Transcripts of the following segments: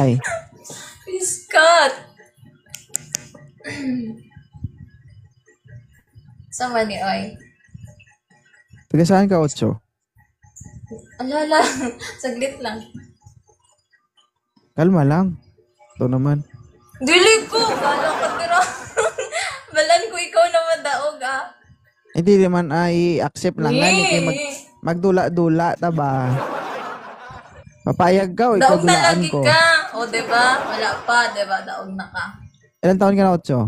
Ay. Piskat! Sama ni Oy. Taga saan ka, Otso? Alala, saglit lang. Kalma lang. Ito naman. Dili ko! Bala ka tira. Balan ko ikaw naman daog ah. Hindi naman i-accept lang nga. Magdula-dula, taba. Papayag ka o ikaw Daog na dulaan lagi ko. ka. O, diba? Wala pa, diba? Daog na ka. Ilan taon ka na, Otso?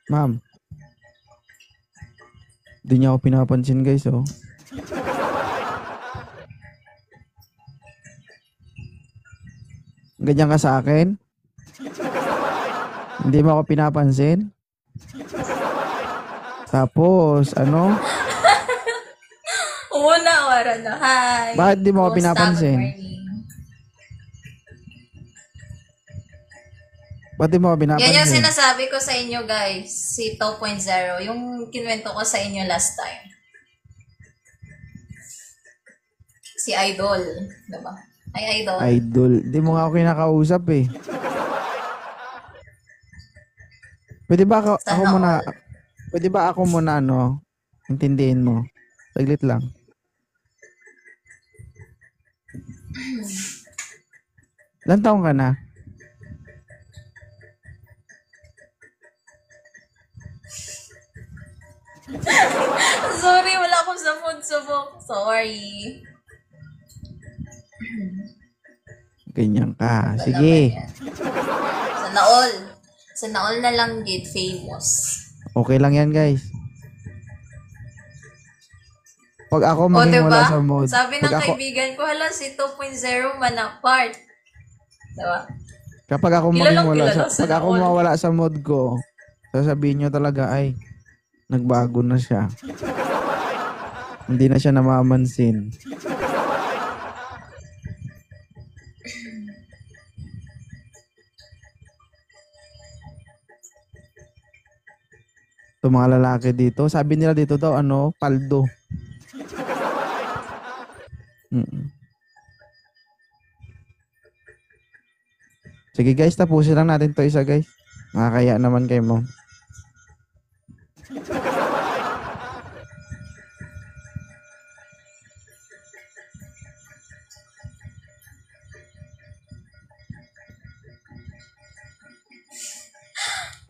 Ma'am. Di niya ako pinapansin, guys, oh. Ganyan ka sa akin? Hindi mo ako pinapansin? Tapos, ano? Una, wala na. Hi. Bakit di mo ako Kumusta? pinapansin? Good morning. Ba't di mo ako Yan yung pinapansin? sinasabi ko sa inyo, guys. Si 2.0. Yung kinwento ko sa inyo last time. Si Idol. Diba? Ay, Idol. Idol. Di mo nga ako kinakausap, eh. Pwede ba ako muna, pwede ba ako muna, ano, intindihin mo? Saglit lang. Ilan taong ka na? Sorry, wala akong sa food subok. Sorry. Ganyan ka. Sige. Sana all. Sana all na lang gid famous. Okay lang yan, guys. Pag ako O, maging diba? wala sa mood. Sabi ng pag ako, kaibigan ko, hala, si 2.0 man apart. Diba? kapag ako maging wala sa, pag ako mawala sa mood ko, sasabihin nyo talaga, ay, nagbago na siya. Hindi na siya namamansin. Ito mga lalaki dito, sabi nila dito daw, ano, paldo. Sige guys, tapusin lang natin to isa guys. Nakakaya naman kay mo.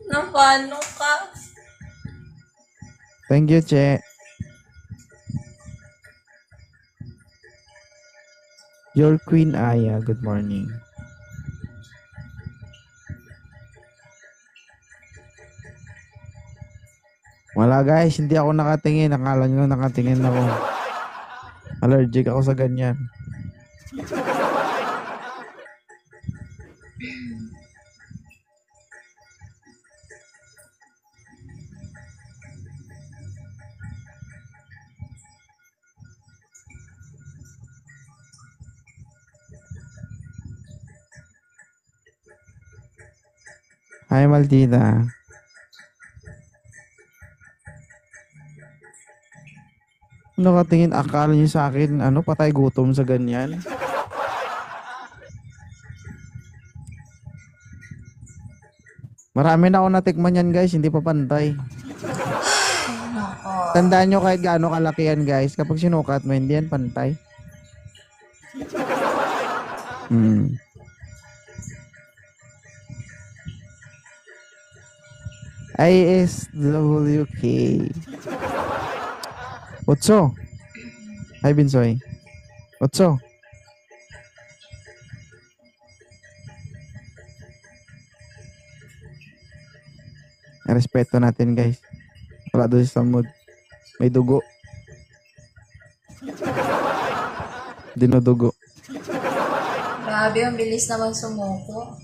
Napano ka? Thank you, Che. Your Queen Aya, good morning. Wala guys, hindi ako nakatingin. Akala nyo nakatingin ako. Allergic ako sa ganyan. Hi, Maldita. Nakatingin, akala niyo sa akin, ano, patay gutom sa ganyan. Marami na ako natikman yan guys, hindi pa pantay. Tandaan nyo kahit gaano kalaki yan guys, kapag sinukat mo, hindi yan pantay. ISWK. Otso. Hi, Binsoy. Otso. Respeto natin, guys. Wala doon sa mood. May dugo. Dinudugo. Grabe, ang bilis naman sumuko.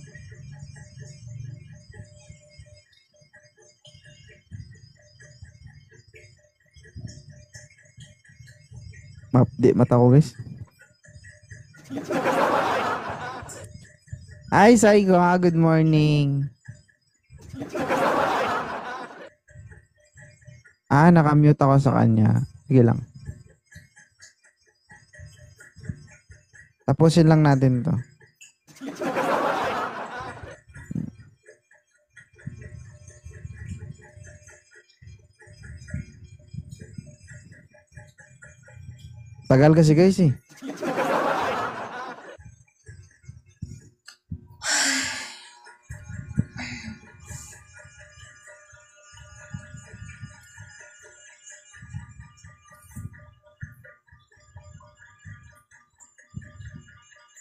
Mapdi mata ko guys. Ay, Saigo, good morning. Nakamute ako sa kanya. Sige lang. Tapusin lang natin to. Tagal kasi guys eh.